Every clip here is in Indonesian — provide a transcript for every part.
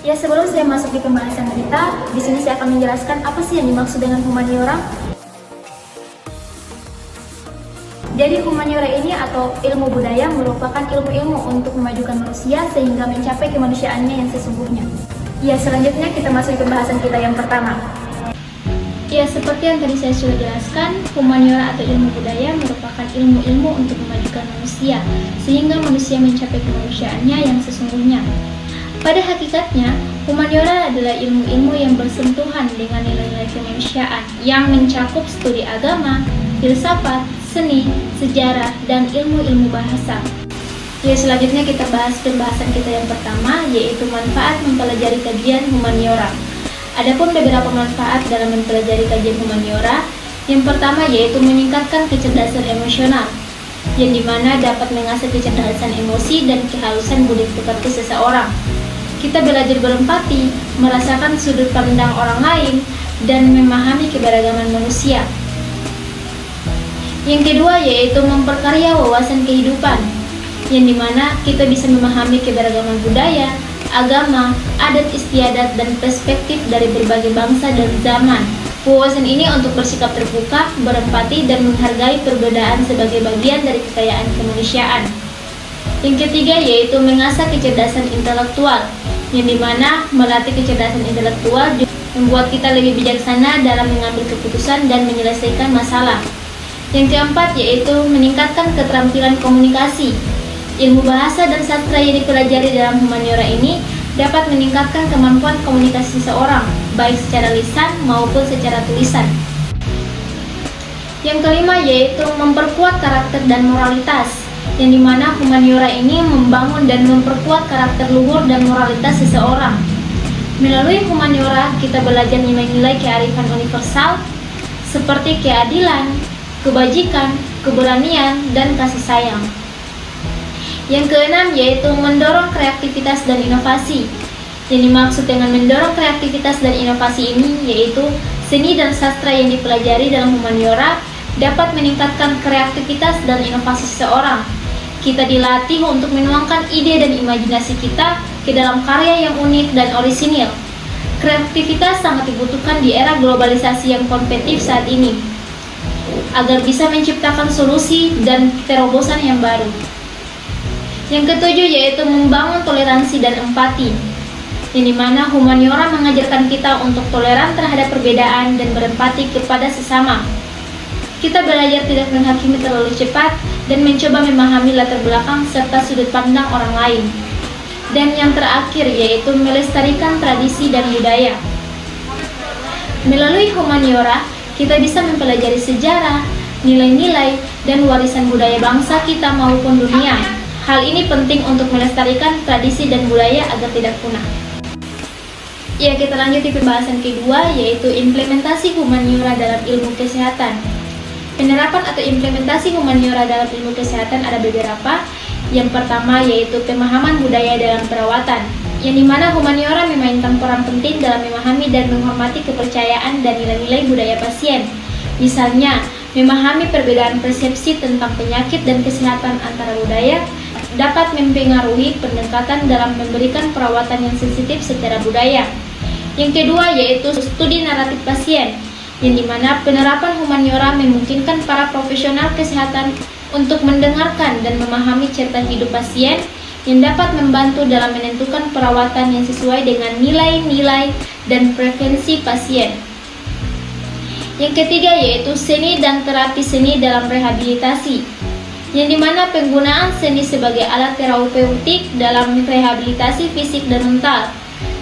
Ya, sebelum saya masuk di pembahasan kita, di sini saya akan menjelaskan apa sih yang dimaksud dengan humaniora. Jadi humaniora ini atau ilmu budaya merupakan ilmu-ilmu untuk memajukan manusia sehingga mencapai kemanusiaannya yang sesungguhnya. Ya, selanjutnya kita masuk ke pembahasan kita yang pertama. Ya, seperti yang tadi saya sudah jelaskan, humaniora atau ilmu budaya merupakan ilmu-ilmu untuk memajukan manusia sehingga manusia mencapai kemanusiaannya yang sesungguhnya. Pada hakikatnya, humaniora adalah ilmu-ilmu yang bersentuhan dengan nilai-nilai kemanusiaan yang mencakup studi agama, filsafat, seni, sejarah, dan ilmu-ilmu bahasa. Ya, selanjutnya kita bahas pembahasan kita yang pertama, yaitu manfaat mempelajari kajian humaniora. Adapun beberapa manfaat dalam mempelajari kajian humaniora, yang pertama yaitu meningkatkan kecerdasan emosional, yang dimana dapat mengasah kecerdasan emosi dan kehalusan budi pekerti seseorang. Kita belajar berempati, merasakan sudut pandang orang lain, dan memahami keberagaman manusia. Yang kedua yaitu memperkaya wawasan kehidupan, yang dimana kita bisa memahami keberagaman budaya, agama, adat istiadat, dan perspektif dari berbagai bangsa dan zaman. Wawasan ini untuk bersikap terbuka, berempati, dan menghargai perbedaan sebagai bagian dari kekayaan kemanusiaan. Yang ketiga yaitu mengasah kecerdasan intelektual, yang dimana melatih kecerdasan intelektual membuat kita lebih bijaksana dalam mengambil keputusan dan menyelesaikan masalah. Yang keempat yaitu meningkatkan keterampilan komunikasi. Ilmu bahasa dan sastra yang dipelajari dalam humaniora ini dapat meningkatkan kemampuan komunikasi seseorang, baik secara lisan maupun secara tulisan. Yang kelima yaitu memperkuat karakter dan moralitas, yang dimana humaniora ini membangun dan memperkuat karakter luhur dan moralitas seseorang. Melalui humaniora, kita belajar nilai-nilai kearifan universal seperti keadilan, kebajikan, keberanian, dan kasih sayang. Yang keenam yaitu mendorong kreativitas dan inovasi. Yang dimaksud dengan mendorong kreativitas dan inovasi ini yaitu seni dan sastra yang dipelajari dalam humaniora dapat meningkatkan kreativitas dan inovasi seseorang. Kita dilatih untuk menuangkan ide dan imajinasi kita ke dalam karya yang unik dan orisinil. Kreativitas sangat dibutuhkan di era globalisasi yang kompetitif saat ini, agar bisa menciptakan solusi dan terobosan yang baru. Yang ketujuh yaitu membangun toleransi dan empati, yang dimana humaniora mengajarkan kita untuk toleran terhadap perbedaan dan berempati kepada sesama. Kita belajar tidak menghakimi terlalu cepat dan mencoba memahami latar belakang serta sudut pandang orang lain. Dan yang terakhir yaitu melestarikan tradisi dan budaya. Melalui humaniora, kita bisa mempelajari sejarah, nilai-nilai, dan warisan budaya bangsa kita maupun dunia. Hal ini penting untuk melestarikan tradisi dan budaya agar tidak punah. Ya, kita lanjut di pembahasan kedua, yaitu implementasi humaniora dalam ilmu kesehatan. Penerapan atau implementasi humaniora dalam ilmu kesehatan ada beberapa. Yang pertama yaitu pemahaman budaya dalam perawatan, yang dimana humaniora memainkan peran penting dalam memahami dan menghormati kepercayaan dan nilai-nilai budaya pasien. Misalnya, memahami perbedaan persepsi tentang penyakit dan kesehatan antara budaya dapat mempengaruhi pendekatan dalam memberikan perawatan yang sensitif secara budaya. Yang kedua yaitu studi naratif pasien, yang dimana penerapan humaniora memungkinkan para profesional kesehatan untuk mendengarkan dan memahami cerita hidup pasien yang dapat membantu dalam menentukan perawatan yang sesuai dengan nilai-nilai dan preferensi pasien. Yang ketiga yaitu seni dan terapi seni dalam rehabilitasi, yang dimana penggunaan seni sebagai alat terapeutik dalam rehabilitasi fisik dan mental,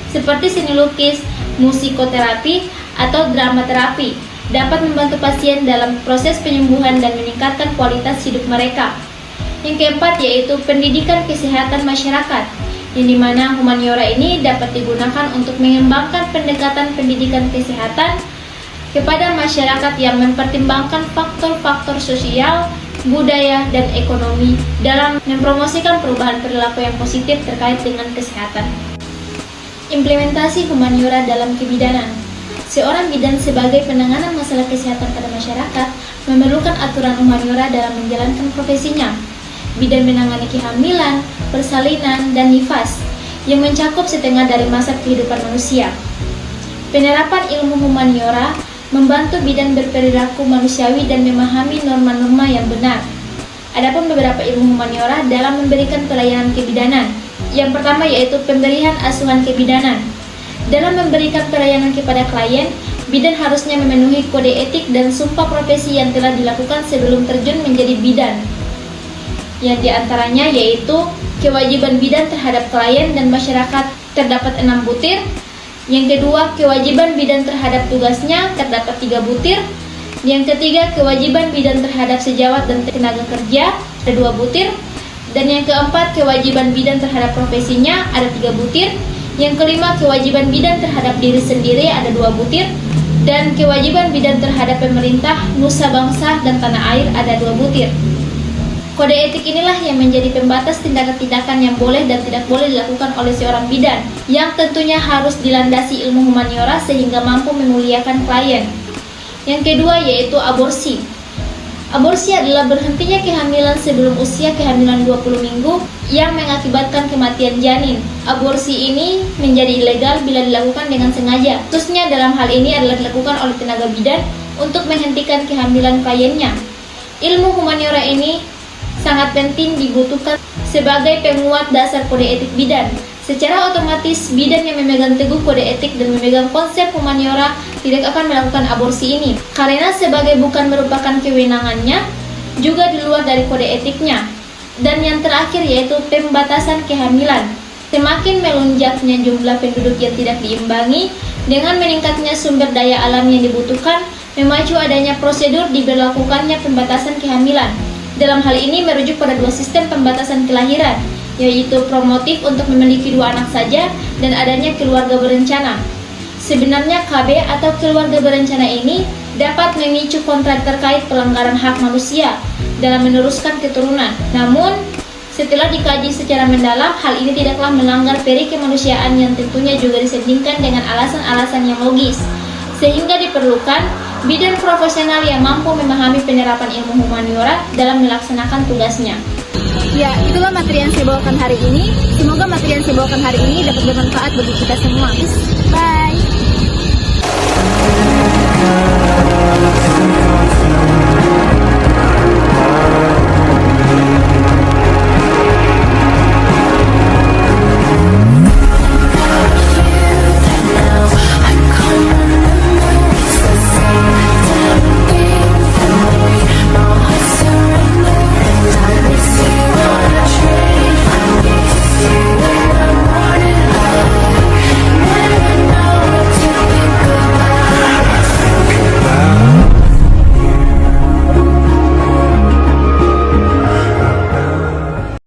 seperti seni lukis, musikoterapi, atau dramaterapi, dapat membantu pasien dalam proses penyembuhan dan meningkatkan kualitas hidup mereka. Yang keempat yaitu pendidikan kesehatan masyarakat, yang dimana humaniora ini dapat digunakan untuk mengembangkan pendekatan pendidikan kesehatan kepada masyarakat yang mempertimbangkan faktor-faktor sosial, budaya, dan ekonomi dalam mempromosikan perubahan perilaku yang positif terkait dengan kesehatan. Implementasi humaniora dalam kebidanan. Seorang bidan sebagai penanganan masalah kesehatan pada masyarakat memerlukan aturan humaniora dalam menjalankan profesinya. Bidan menangani kehamilan, persalinan, dan nifas. yang mencakup setengah dari masa kehidupan manusia. Penerapan ilmu humaniora membantu bidan berperilaku manusiawi dan memahami norma-norma yang benar. Adapun beberapa ilmu humaniora dalam memberikan pelayanan kebidanan. Yang pertama yaitu pemberian asuhan kebidanan. Dalam memberikan pelayanan kepada klien, bidan harusnya memenuhi kode etik dan sumpah profesi yang telah dilakukan sebelum terjun menjadi bidan. Yang diantaranya yaitu kewajiban bidan terhadap klien dan masyarakat terdapat 6 butir. Yang kedua, kewajiban bidan terhadap tugasnya terdapat 3 butir. Yang ketiga, kewajiban bidan terhadap sejawat dan tenaga kerja ada 2 butir. Dan yang keempat, kewajiban bidan terhadap profesinya ada 3 butir. Yang kelima, kewajiban bidan terhadap diri sendiri ada 2 butir. Dan kewajiban bidan terhadap pemerintah, nusa bangsa, dan tanah air ada 2 butir. Kode etik inilah yang menjadi pembatas tindakan-tindakan yang boleh dan tidak boleh dilakukan oleh seorang bidan, yang tentunya harus dilandasi ilmu humaniora sehingga mampu memuliakan klien. Yang kedua yaitu aborsi. Aborsi adalah berhentinya kehamilan sebelum usia kehamilan 20 minggu yang mengakibatkan kematian janin. Aborsi ini menjadi ilegal bila dilakukan dengan sengaja. Khususnya dalam hal ini adalah dilakukan oleh tenaga bidan untuk menghentikan kehamilan kliennya. Ilmu humaniora ini sangat penting dibutuhkan sebagai penguat dasar kode etik bidan. Secara otomatis, bidan yang memegang teguh kode etik dan memegang konsep humaniora tidak akan melakukan aborsi ini, karena sebagai bukan merupakan kewenangannya, juga di luar dari kode etiknya. Dan yang terakhir yaitu pembatasan kehamilan. Semakin melonjaknya jumlah penduduk yang tidak diimbangi, dengan meningkatnya sumber daya alam yang dibutuhkan, memacu adanya prosedur diberlakukannya pembatasan kehamilan. Dalam hal ini merujuk pada 2 sistem pembatasan kelahiran, yaitu promotif untuk memiliki 2 anak saja dan adanya keluarga berencana. Sebenarnya KB atau keluarga berencana ini dapat memicu kontrak terkait pelanggaran hak manusia dalam meneruskan keturunan. Namun, setelah dikaji secara mendalam, hal ini tidaklah melanggar peri kemanusiaan yang tentunya juga disandingkan dengan alasan-alasan yang logis. Sehingga diperlukan bidan profesional yang mampu memahami penerapan ilmu humaniora dalam melaksanakan tugasnya. Ya, itulah materi yang saya bawakan hari ini. Semoga materi yang saya bawakan hari ini dapat bermanfaat bagi kita semua. Bye!